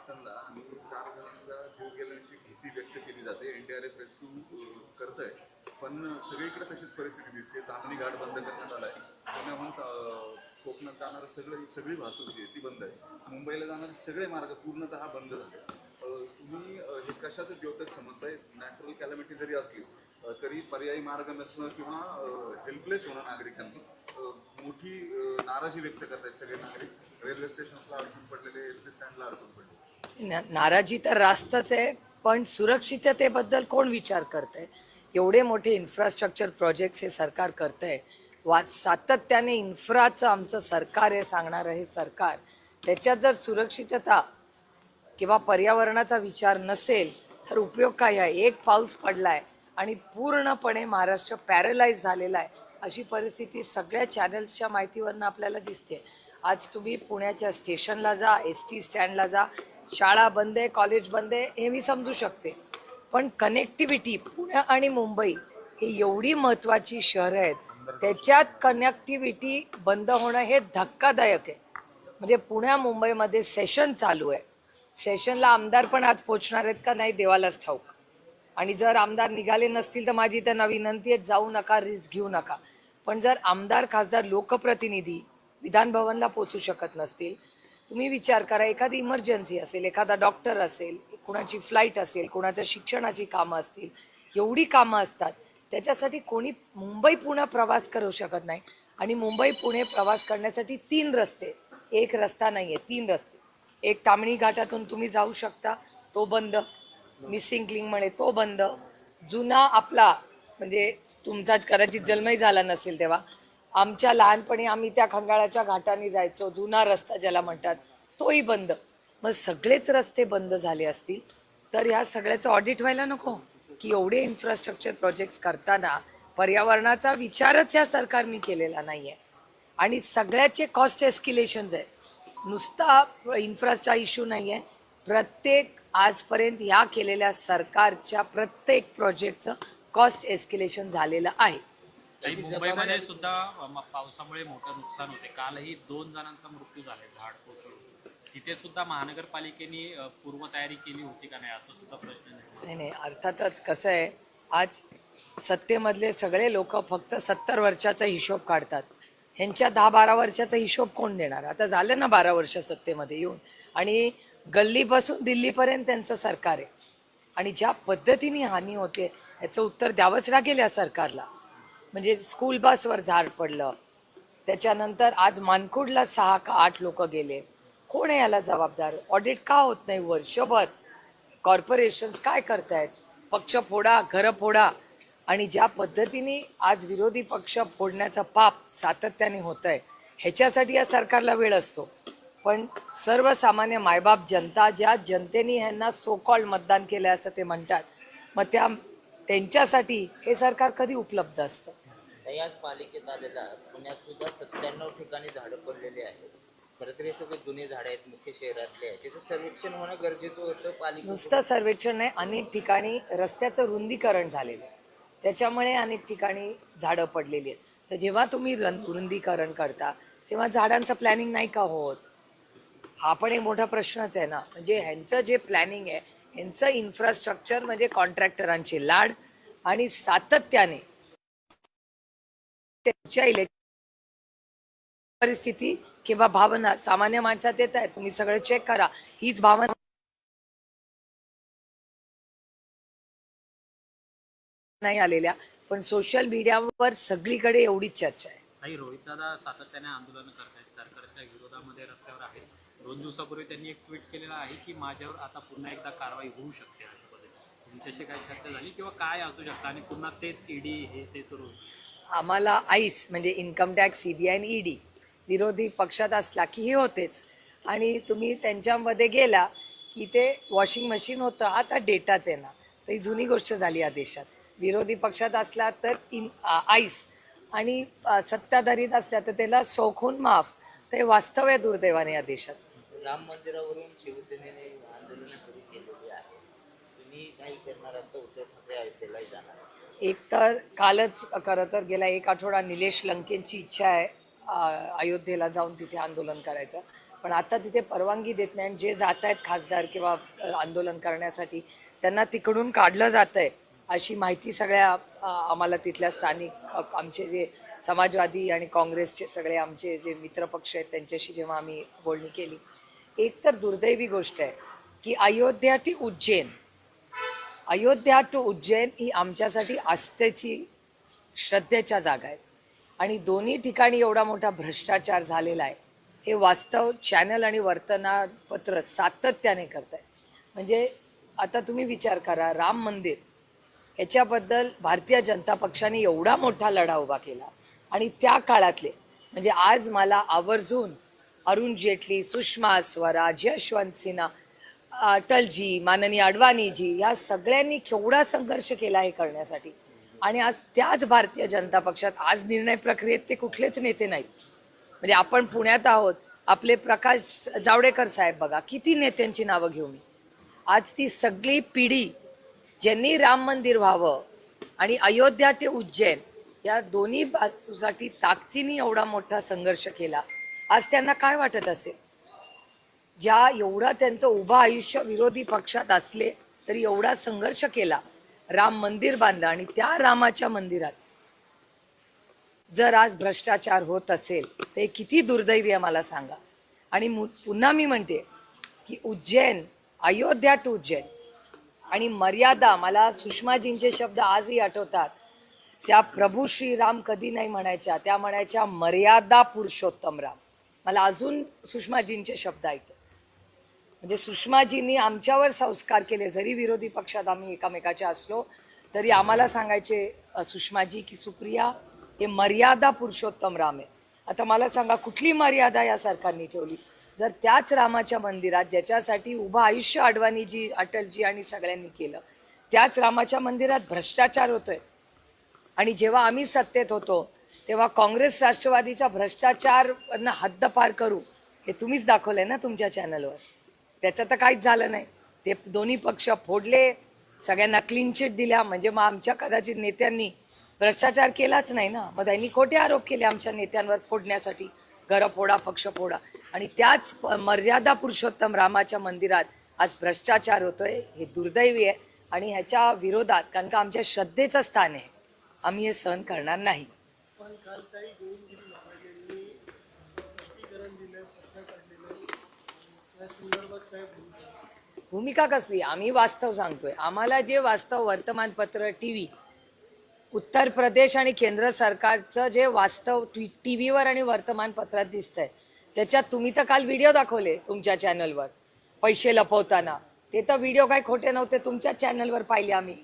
वाटणला आणि 4 जणांचा जीव गेल्याची भीती व्यक्त केली जाते. एनडीआरएफ रेस्क्यू करतंय, पण सगळीकडे तशीच परिस्थिती दिसते. ताम्हिणी घाट बंद करण्यात आला आहे. पुण्याहून कोकणात जाणारं सगळी वाहतूक जी आहे ती बंद आहे. मुंबईला जाणारे सगळे मार्ग पूर्णतः बंद झाले. तुम्ही हे कशाचं द्योतक समजताय? नॅचरल कॅलॅमिटी जरी असली तरी पर्यायी मार्ग नसणं किंवा हेल्पलेस होणं नागरिकांनी मोठी नाराजी व्यक्त करतायत सगळे नागरिक. रेल्वे स्टेशन्सला अडकून पडलेले, एस टी स्टँडला अडकून पडले. नाराजी तर रास्तच आहे, पण सुरक्षिततेबद्दल कोण विचार करतंय? एवढे मोठे इन्फ्रास्ट्रक्चर प्रोजेक्ट्स हे सरकार करतंय. सातत्याने इन्फ्राचं आमचं सरकार आहे सांगणारं हे सरकार, त्याच्यात जर सुरक्षितता किंवा पर्यावरणाचा विचार नसेल तर उपयोग काय आहे? एक पाऊस पडलाय आणि पूर्णपणे महाराष्ट्र पॅरलाइज झालेला आहे अशी परिस्थिती सगळ्या चॅनल्सच्या माहितीवरनं आपल्याला दिसते. आज तुम्ही पुण्याच्या स्टेशनला जा, एस टी स्टँडला जा, शाळा बंद आहे, कॉलेज बंद आहे, हे मी समजू शकते. पण कनेक्टिव्हिटी पुणे आणि मुंबई ही एवढी महत्त्वाची शहरं आहेत, त्याच्यात कनेक्टिव्हिटी बंद होणं हे धक्कादायक आहे. म्हणजे पुण्या मुंबईमध्ये सेशन चालू आहे. सेशनला आमदार पण आज पोचणार आहेत का नाही देवालाच ठाऊक. आणि जर आमदार निघाले नसतील तर माझी त्यांना विनंती आहे, जाऊ नका, रिस्क घेऊ नका. पण जर आमदार खासदार लोकप्रतिनिधी विधान भवनला पोचू शकत नसतील, तुम्ही विचार करा, एखादी इमर्जन्सी असेल, एखादा डॉक्टर असेल, कुणाची फ्लाईट असेल, कुणाच्या शिक्षणाची कामं असतील, एवढी कामं असतात, त्याच्यासाठी कोणी मुंबई पुणे प्रवास करू शकत नाही. आणि मुंबई पुणे प्रवास करण्यासाठी 3 रस्ते, एक रस्ता नाही आहे, 3 रस्ते. एक ताम्हिणी घाटातून तुम्ही जाऊ शकता, तो बंद. मिसिंग लिंक म्हणे तो बंद. जुना आपला म्हणजे तुमचा कदाचित जन्मही झाला नसेल तेव्हा, आमच्या लहानपणी आम्ही त्या खंडाळाच्या घाटाने जायचो, जुना रस्ता ज्याला म्हणतात, तोही बंद. मग सगळेच रस्ते बंद झाले असतील तर ह्या सगळ्याचं ऑडिट व्हायला नको की? एवढे इन्फ्रास्ट्रक्चर प्रोजेक्ट्स करताना पर्यावरणाचा विचारच या सरकारने केलेला नाही आहे. आणि सगळ्याचे कॉस्ट एस्किलेशन्स आहे, नुसता इन्फ्राचा इश्यू नाही आहे. प्रत्येक आजपर्यंत ह्या केलेल्या सरकारच्या प्रत्येक प्रोजेक्टचं कॉस्ट एस्किलेशन झालेलं आहे. मुंबईमध्ये सुद्धा पावसामुळे मोठं नुकसान होते. कालही 2 जणांचा मृत्यू झाला झाड कोसळून. तिथे सुद्धा महानगरपालिकेने पूर्वतयारी केली होती का नाही, असं सुद्धा प्रश्न नाही. अर्थातच कसं आहे, आज सत्तेमधले सगळे लोक फक्त 70 वर्षाचा हिशोब काढतात. ह्यांच्या 10-12 वर्षाचा हिशोब कोण देणार? आता झालं ना 12 वर्ष सत्तेमध्ये येऊन, आणि गल्लीपासून दिल्लीपर्यंत त्यांचं सरकार आहे. आणि ज्या पद्धतीने हानी होते याचं उत्तर द्यावंच लागेल या सरकारला. म्हणजे स्कूल बसवर झाड पडलं, त्याच्यानंतर आज मानकुडला 6 का 8 लोक गेले. कोण आहे याला जबाबदार? ऑडिट का होत नाही वर्षभर? कॉर्पोरेशन्स काय करतायत? पक्ष फोडा, घरं फोडा. आणि ज्या पद्धतीने आज विरोधी पक्ष फोडण्याचं पाप सातत्याने होत आहे, ह्याच्यासाठी या सरकारला वेळ असतो. पण सर्वसामान्य मायबाप जनता, ज्या जनतेने ह्यांना सो कॉल्ड मतदान केलं असं ते म्हणतात, मग त्यांच्यासाठी हे सरकार कधी उपलब्ध असतं? याच पालिकेत आलेला पुण्यात सुद्धा 97 ठिकाणी झाडं पडलेली आहेत. खरं तर हे सगळे जुने झाडं आहेत, मुख्य शहरातले आहेत. त्याचं सर्वेक्षण होणं गरजेचं होतं. पालिका नुसतं सर्वेक्षण नाही, अनेक ठिकाणी रस्त्याचं रुंदीकरण झालेलं आहे, त्याच्यामुळे अनेक ठिकाणी झाडं पडलेली आहेत. तर जेव्हा तुम्ही रुंदीकरण करता तेव्हा झाडांचं प्लॅनिंग नाही का होत? हा पण एक मोठा प्रश्नच आहे ना. म्हणजे ह्यांचं जे प्लॅनिंग आहे, ह्यांचं इन्फ्रास्ट्रक्चर म्हणजे कॉन्ट्रॅक्टरांची लाड, आणि सातत्याने त्यांच्या परिस्थिती किंवा भावना सामान्य माणसात येत आहे. तुम्ही सगळं चेक करा, हीच भावना नाही आलेल्या, पण सोशल मीडियावर सगळीकडे एवढीच चर्चा आहे. काही रोहित दादा सातत्याने आंदोलन करतायत, सरकारच्या विरोधामध्ये रस्त्यावर आहेत. 2 दिवसापूर्वी त्यांनी एक ट्विट केलेलं आहे की माझ्यावर आता पुन्हा एकदा कारवाई होऊ शकते. अशा पद्धतीने तुमच्याशी काय चर्चा झाली किंवा काय असू शकतं आणि पुन्हा तेच ईडी हे ते सुरू होईल? आम्हाला आईस म्हणजे इन्कम टॅक्स, CBI आणि ED विरोधी पक्षात असला की हे होतेच. आणि तुम्ही त्यांच्यामध्ये गेला की ते वॉशिंग मशीन होतं, आता डेटाच आहे ना. तर ही जुनी गोष्ट झाली या देशात. विरोधी पक्षात असला तर आईस, आणि सत्ताधारीत असल्या तर त्याला सौखून माफ. ते वास्तव आहे दुर्दैवाने या देशाचं. राम मंदिरावरून शिवसेनेने आंदोलन सुरू केलेली आहे. तुम्ही काही करणार असं उद्धव ठाकरे अयोध्येला जाणार? एक तर कालच खरं तर गेला 1 आठवडा निलेश लंकेंची इच्छा आहे अयोध्येला जाऊन तिथे आंदोलन करायचं. पण आता तिथे परवानगी देत नाही. आणि जे जात आहेत खासदार किंवा आंदोलन करण्यासाठी त्यांना तिकडून काढलं जात आहे अशी माहिती सगळ्या आम्हाला तिथल्या स्थानिक आमचे जे समाजवादी आणि काँग्रेसचे सगळे आमचे जे मित्रपक्ष आहेत त्यांच्याशी जेव्हा आम्ही बोलणी केली. एक तर दुर्दैवी गोष्ट आहे की अयोध्या टू उज्जैन ही आमच्यासाठी आस्थेची श्रद्धेच्या जागा आहेत आणि दोन्ही ठिकाणी एवढा मोठा भ्रष्टाचार झालेला आहे हे वास्तव चॅनल आणि वर्तमानपत्र सातत्याने करत आहे. म्हणजे आता तुम्ही विचार करा, राम मंदिर याच्याबद्दल भारतीय जनता पक्षाने एवढा मोठा लढा उभा केला आणि त्या काळातले म्हणजे आज मला आवर्जून अरुण जेटली, सुषमा स्वराज, यशवंत सिन्हा, अटलजी, माननीय अडवाणीजी या सगळ्यांनी केवढा संघर्ष केला हे करण्यासाठी. आणि आज त्याच भारतीय जनता पक्षात आज निर्णय प्रक्रियेत ते कुठलेच नेते नाहीत. म्हणजे आपण पुण्यात आहोत, आपले प्रकाश जावडेकर साहेब बघा, किती नेत्यांची नावं घेऊ मी. आज ती सगळी पिढी ज्यांनी राम मंदिर व्हावं आणि अयोध्या ते उज्जैन या दोन्ही बाजूसाठी ताकदीने एवढा मोठा संघर्ष केला, आज त्यांना काय वाटत असेल. ज्या एवढा त्यांचं उभं आयुष्य विरोधी पक्षात असले तरी एवढा संघर्ष केला, राम मंदिर बांधलं आणि त्या रामाच्या मंदिरात जर आज भ्रष्टाचार होत असेल ते किती दुर्दैवी आहे मला सांगा. आणि पुन्हा मी म्हणते की उज्जैन, अयोध्या टू उज्जैन आणि मर्यादा, मला सुषमाजींचे शब्द आजही आठवतात. त्या प्रभू श्रीराम कधी नाही म्हणायच्या, त्या म्हणायच्या मर्यादा पुरुषोत्तम राम. मला अजून सुषमाजींचे शब्द ऐकतात. म्हणजे सुषमाजींनी आमच्यावर संस्कार केले, जरी विरोधी पक्षात आम्ही एकामेकाच्या असलो तरी आम्हाला सांगायचे सुषमाजी की सुप्रिया हे मर्यादा पुरुषोत्तम राम आहे. आता मला सांगा कुठली मर्यादा या सरकारने ठेवली. जर त्याच रामाच्या मंदिरात ज्याच्यासाठी उभं आयुष्य अडवाणीजी, अटलजी आणि सगळ्यांनी केलं, त्याच रामाच्या मंदिरात भ्रष्टाचार होतोय. आणि जेव्हा आम्ही सत्तेत होतो तेव्हा काँग्रेस राष्ट्रवादीच्या भ्रष्टाचारांना हद्दपार करू हे तुम्हीच दाखवलंय ना तुमच्या चॅनलवर. त्याचं तर काहीच झालं नाही. ते दोन्ही पक्ष फोडले, सगळ्यांना क्लीन चिट दिल्या. म्हणजे मग आमच्या कदाचित नेत्यांनी भ्रष्टाचार केलाच नाही ना. मग त्यांनी खोटे आरोप केले आमच्या नेत्यांवर फोडण्यासाठी, घरं फोडा, पक्ष फोडा. आणि त्याच मर्यादा पुरुषोत्तम रामाच्या मंदिरात आज भ्रष्टाचार होतोय. हे दुर्दैवी आहे आणि ह्याच्या विरोधात, कारण का आमच्या श्रद्धेचं स्थान आहे, आम्ही हे सहन करणार नाही. भूमिका कसली? आम्ही वास्तव सांगतोय. आम्हाला जे वास्तव वर्तमानपत्र, टीव्ही, उत्तर प्रदेश आणि केंद्र सरकारचं जे वास्तव टीव्हीवर आणि वर्तमानपत्रात दिसतंय त्याच्यात तुम्ही तर काल व्हिडिओ दाखवले तुमच्या चॅनलवर पैसे लपवताना. ते तर व्हिडिओ काही खोटे नव्हते, तुमच्या चॅनलवर पाहिले आम्ही.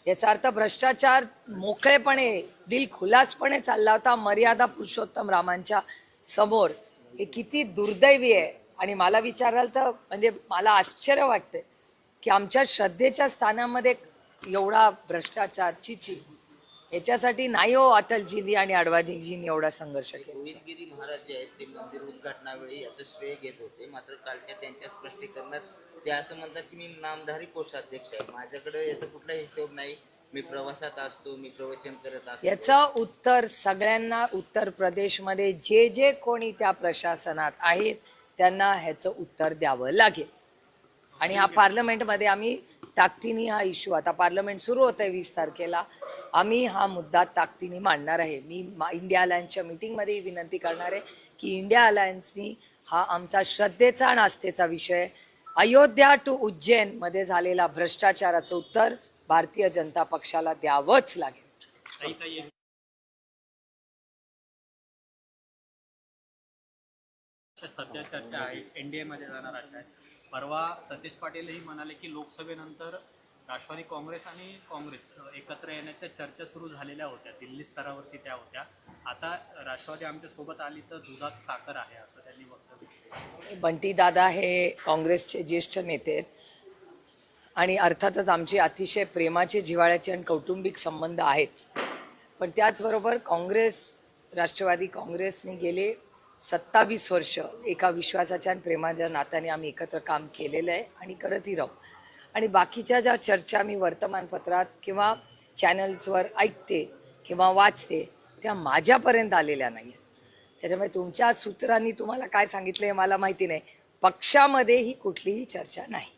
याचा अर्थ भ्रष्टाचार मोकळेपणे, दिलखुलासपणे चालला होता मर्यादा पुरुषोत्तम रामांच्या समोर. हे किती दुर्दैवी आहे. आणि मला विचाराल तर म्हणजे मला आश्चर्य वाटते की आमच्या श्रद्धेच्या स्थानामध्ये एवढा भ्रष्टाचार, चिची. याच्यासाठी नाही हो अटलजींनी आणि अडवाणीजींनी एवढा संघर्ष केला. गोविंदगिरी महाराज जे आहेत ते मंदिर उद्घाटनावेळी याचं श्रेय घेत होते. मात्र कालच्या त्यांच्या स्पष्टीकरणात ते असं म्हणतात की मी नामधारी कोषाध्यक्ष आहे, माझ्याकडे याचा कुठला हिशोब नाही, मी प्रवासात असतो, मी प्रवचन करत असतो. याचं उत्तर सगळ्यांना उत्तर प्रदेशमध्ये जे जे कोणी त्या प्रशासनात आहेत त्यांना ह्याचं उत्तर द्यावं लागेल. आणि हा पार्लमेंटमध्ये आम्ही ताकदीने हा इश्यू, आता पार्लमेंट सुरू होत आहे 20 तारखेला, आम्ही हा मुद्दा ताकदीने मांडणार आहे. मी इंडिया अलायन्सच्या मीटिंगमध्ये विनंती करणार आहे की इंडिया अलायन्सनी हा आमचा श्रद्धेचा आणि आस्थेचा विषय अयोध्या टू उज्जैन मध्ये झालेला भ्रष्टाचाराचं उत्तर भारतीय जनता पक्षाला द्यावंच लागेल. सध्या चर्चा आहे एनडीए मध्ये जाणार अशा आहे. परवा सतीश पाटीलही म्हणाले की लोकसभेनंतर राष्ट्रवादी काँग्रेस आणि काँग्रेस एकत्र येण्याच्या चर्चा सुरू झालेल्या होत्या, दिल्ली स्तरावरती त्या होत्या. आता राष्ट्रवादी आमच्या सोबत आली तर दुधात साखर आहे असं त्यांनी वक्तव्य केलं. बंटी दादा हे काँग्रेसचे ज्येष्ठ नेते आहेत आणि अर्थातच आमचे अतिशय प्रेमाचे, जिव्हाळ्याचे आणि कौटुंबिक संबंध आहेच. पण त्याचबरोबर काँग्रेस, राष्ट्रवादी काँग्रेसने गेले 27 वर्ष एका विश्वासाच्या आणि प्रेमाच्या नात्याने आम्ही एकत्र काम केलेलं आहे आणि करतही राहू. आणि बाकीच्या ज्या चर्चा मी वर्तमानपत्रात किंवा चॅनल्सवर ऐकते किंवा वाचते त्या माझ्यापर्यंत आलेल्या नाही आहेत. त्याच्यामुळे तुमच्या सूत्रांनी तुम्हाला काय सांगितलंय मला माहिती नाही. पक्षामध्ये ही कुठलीही चर्चा नाही.